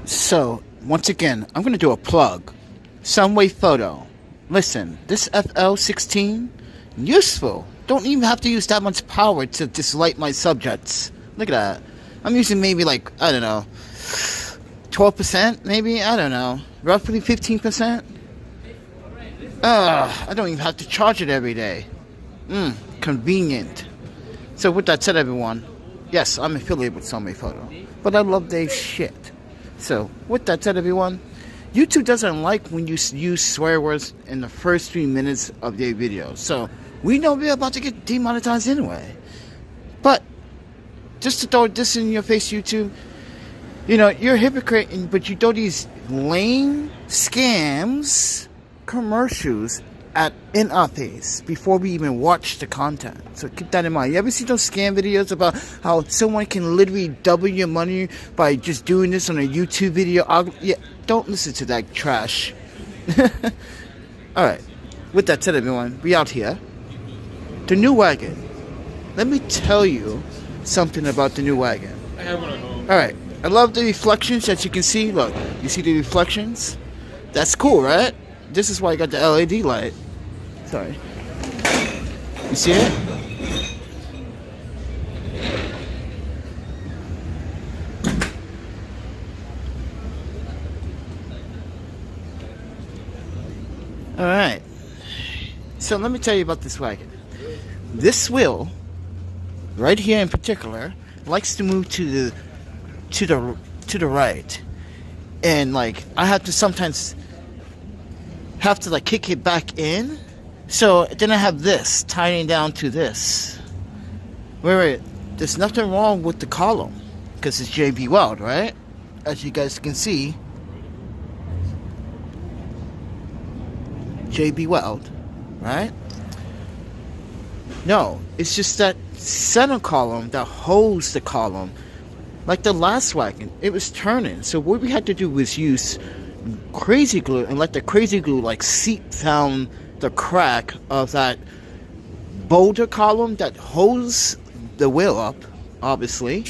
So, once again, I'm going to do a plug. Sunway Photo. Listen, this FL16, useful. Don't even have to use that much power to just light my subjects. Look at that. I'm using maybe like, I don't know, 12% maybe? I don't know. Roughly 15%? I don't even have to charge it every day. Convenient. So with that said, everyone, yes, I'm affiliated with Sunway Photo, but I love their shit. So with that said, everyone, YouTube doesn't like when you use swear words in the first 3 minutes of their video. So we know we're about to get demonetized anyway. But just to throw this in your face, YouTube, you know, you're a hypocrite, but you throw these lame scams commercials in our face before we even watch the content. So keep that in mind. You ever see those scam videos about how someone can literally double your money by just doing this on a YouTube video? Yeah, don't listen to that trash. Alright, with that said, everyone, we out here. The new wagon. Let me tell you something about the new wagon. Alright, I love the reflections that you can see. Look, you see the reflections? That's cool, right? This is why I got the LED light. Sorry. You see it? Alright. So let me tell you about this wagon. This wheel, right here in particular, likes to move to the right. And like I have to sometimes like kick it back in. So then I have this tying down to this. Wait, there's nothing wrong with the column because it's JB Weld, right? As you guys can see, JB Weld, right? No, it's just that center column that holds the column. Like the last wagon, it was turning. So what we had to do was use crazy glue and let the crazy glue like seep down the crack of that boulder column that holds the wheel up, obviously.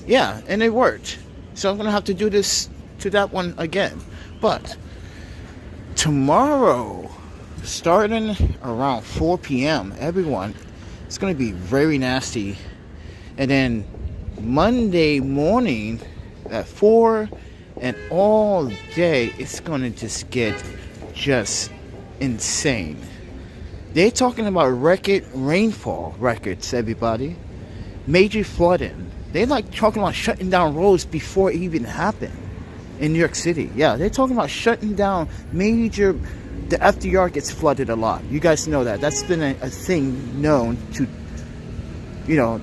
Yeah, and it worked. So I'm gonna have to do this to that one again. But tomorrow, starting around 4 p.m, everyone, it's gonna be very nasty. And then Monday morning at 4 and all day, it's gonna just get just insane. They're talking about record rainfall records, everybody. Major flooding. They're like talking about shutting down roads before it even happened in New York City. Yeah, they're talking about shutting down major. The FDR gets flooded a lot. You guys know that. That's been a thing known to, you know,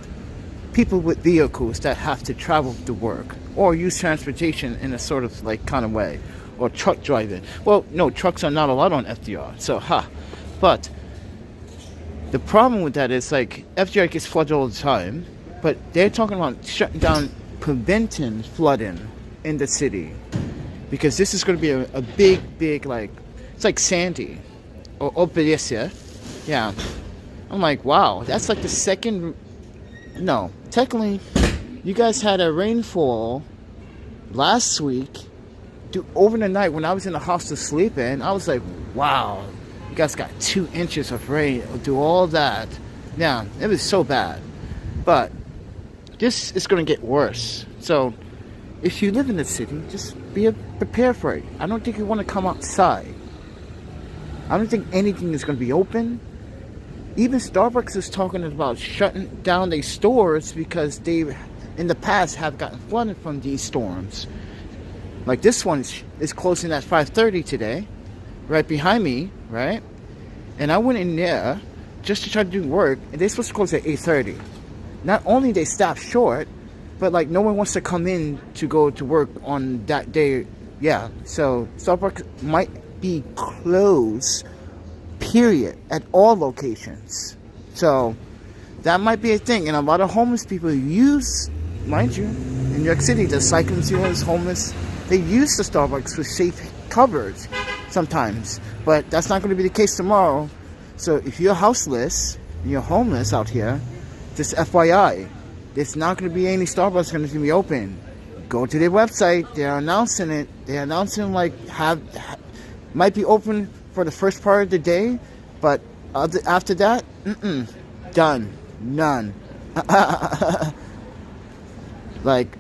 people with vehicles that have to travel to work or use transportation in a sort of like kind of way, or truck driving. Well, no, trucks are not allowed on FDR, so but the problem with that is like FDR gets flooded all the time, but they're talking about shutting down, preventing flooding in the city, because this is going to be a big like, it's like Sandy or Operesia. Yeah, I'm like, wow, that's like the second. No, technically, you guys had a rainfall last week, over the night when I was in the hostel sleeping. I was like, wow, you guys got 2 inches of rain, do all that. Yeah, it was so bad. But this is going to get worse. So if you live in the city, just be prepared for it. I don't think you want to come outside. I don't think anything is going to be open. Even Starbucks is talking about shutting down their stores because they, in the past, have gotten flooded from these storms. Like this one is closing at 5:30 today, right behind me, right? And I went in there just to try to do work, and they're supposed to close at 8:30. Not only they stopped short, but like no one wants to come in to go to work on that day. Yeah, so Starbucks might be closed, period, at all locations. So that might be a thing. And a lot of homeless people use, mind you, in New York City, the Cyclone Zero is homeless. They use the Starbucks for safe covers sometimes, but that's not going to be the case tomorrow. So if you're houseless and you're homeless out here, just FYI, there's not going to be any Starbucks going to be open. Go to their website. They're announcing it. They're announcing like might be open for the first part of the day, but after that, done, none. Like,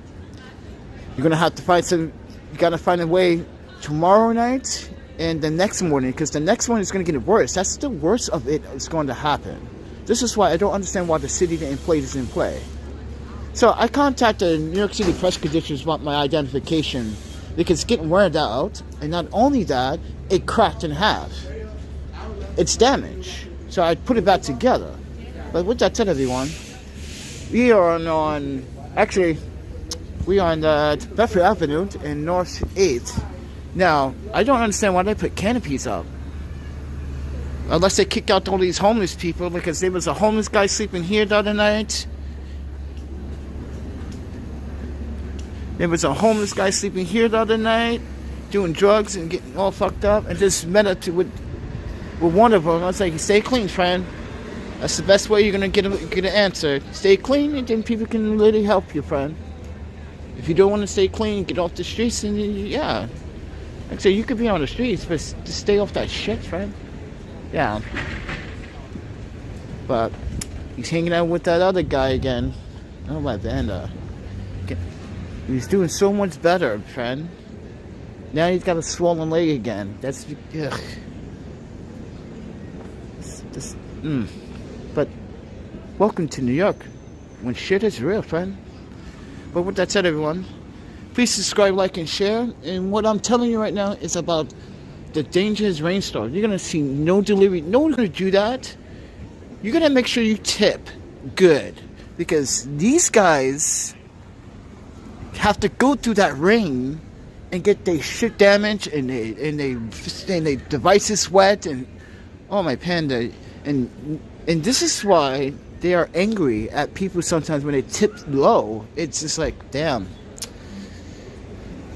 you're gonna have to find some. You gotta find a way tomorrow night and the next morning, because the next one is gonna get worse. That's the worst of it is going to happen. This is why I don't understand why the city didn't play this in play. So I contacted the New York City Press Conditions about my identification because it's getting weared out, and not only that, it cracked in half. It's damaged. So I put it back together. But with that said, everyone, we are on Bedford Avenue in North 8th. Now, I don't understand why they put canopies up. Unless they kicked out all these homeless people, because there was a homeless guy sleeping here the other night. There was a homeless guy sleeping here the other night, doing drugs and getting all fucked up, and just met up with one of them. I was like, stay clean, friend. That's the best way you're gonna get an answer. Stay clean, and then people can really help you, friend. If you don't want to stay clean, get off the streets, and yeah. Like I say, you could be on the streets, but just stay off that shit, friend. Yeah. But he's hanging out with that other guy again. Oh, my Vanda. He's doing so much better, friend. Now he's got a swollen leg again. That's ugh. But welcome to New York, when shit is real, friend. But with that said, everyone, please subscribe, like, and share. And what I'm telling you right now is about the dangerous rainstorm. You're gonna see no delivery. No one's gonna do that. You're gonna make sure you tip good, because these guys have to go through that rain and get their shit damaged, and they devices wet, and oh my panda, and this is why they are angry at people sometimes when they tip low. It's just like, damn.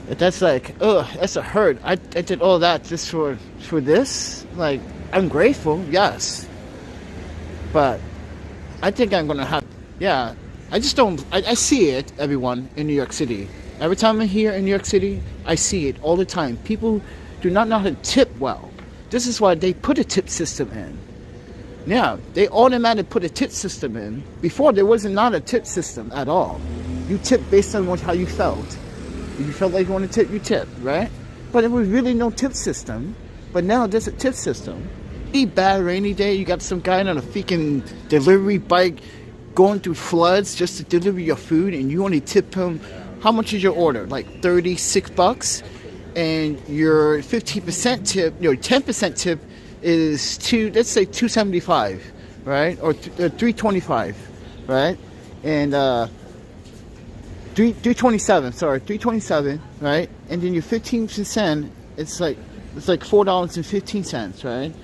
That's like, ugh, that's a hurt. I did all that just for this. Like, I'm grateful, yes, but I think I'm gonna have, yeah. I just don't. I see it, everyone, in New York City. Every time I'm here in New York City, I see it all the time. People do not know how to tip well. This is why they put a tip system in. Yeah, they automatically put a tip system in. Before, there was not a tip system at all. You tip based on how you felt. If you felt like you want to tip, you tip, right? But there was really no tip system. But now there's a tip system. Any bad rainy day, you got some guy on a freaking delivery bike going through floods just to deliver your food, and you only tip him. How much is your order? Like $36, and your 15% tip, your 10% tip is let's say $2.75, right? Or $3.25, right? And $3.27, right? And then your 15%, it's like $4.15, right?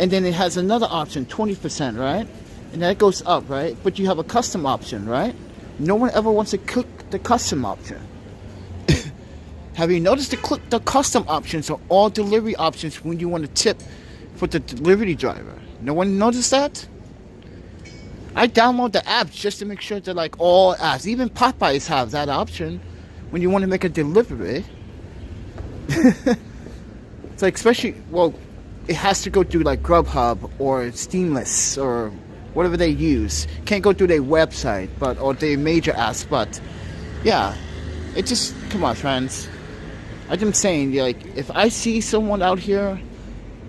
And then it has another option, 20%, right? And that goes up, right? But you have a custom option, right? No one ever wants to click the custom option. Have you noticed the custom options are all delivery options when you want to tip for the delivery driver? No one noticed that? I download the apps just to make sure that, like, all apps, even Popeyes have that option when you want to make a delivery. It's like, especially, well, it has to go through like Grubhub or Seamless or whatever they use. Can't go through their website, or their major apps. But yeah, it just, come on, friends. I'm just saying, like, if I see someone out here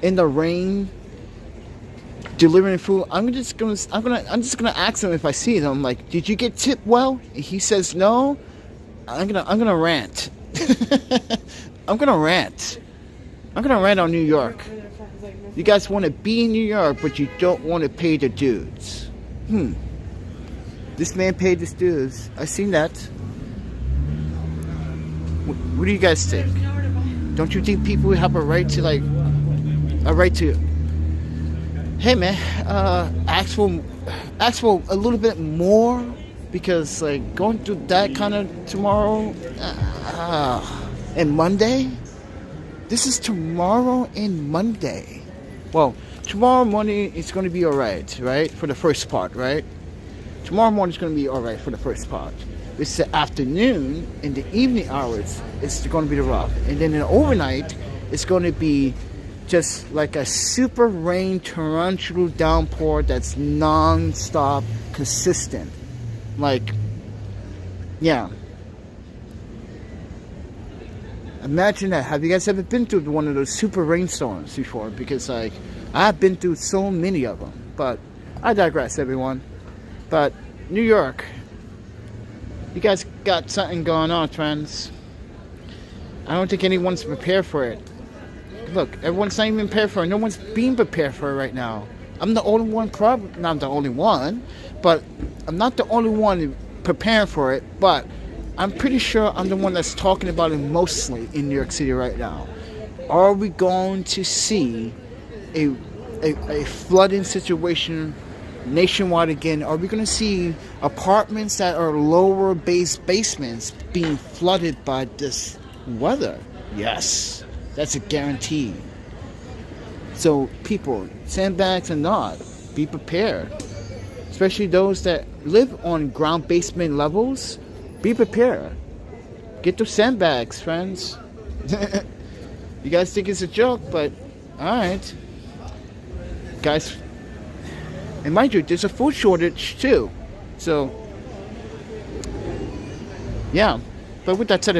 in the rain delivering food, I'm just gonna ask them if I see them, like, did you get tipped well? And he says no. I'm gonna rant. I'm gonna rant on New York. You guys want to be in New York, but you don't want to pay the dues. This man paid his dues. I seen that. What do you guys think? Don't you think people have a right to, hey man, ask for a little bit more, because like going through that kind of tomorrow and Monday. This is tomorrow and Monday. Well, tomorrow morning it's going to be alright, right? For the first part, right? Tomorrow morning is going to be alright for the first part. It's the afternoon. In the evening hours, it's going to be the rough. And then in the overnight, it's going to be just like a super rain torrential downpour that's non-stop, consistent. Like, yeah. Imagine that. Have you guys ever been through one of those super rainstorms before? Because like, I've been through so many of them. But I digress, everyone. But New York, you guys got something going on, friends. I don't think anyone's prepared for it. Look, everyone's not even prepared for it. No one's being prepared for it right now. I'm the only one, probably not the only one, but I'm not the only one preparing for it. But I'm pretty sure I'm the one that's talking about it mostly in New York City right now. Are we going to see a flooding situation nationwide again? Are we going to see apartments that are lower basements being flooded by this weather? Yes, that's a guarantee. So people, sandbags or not, be prepared. Especially those that live on ground basement levels, be prepared. Get those sandbags, friends. You guys think it's a joke, but alright. Guys, and mind you, there's a food shortage too. So, yeah. But with that said,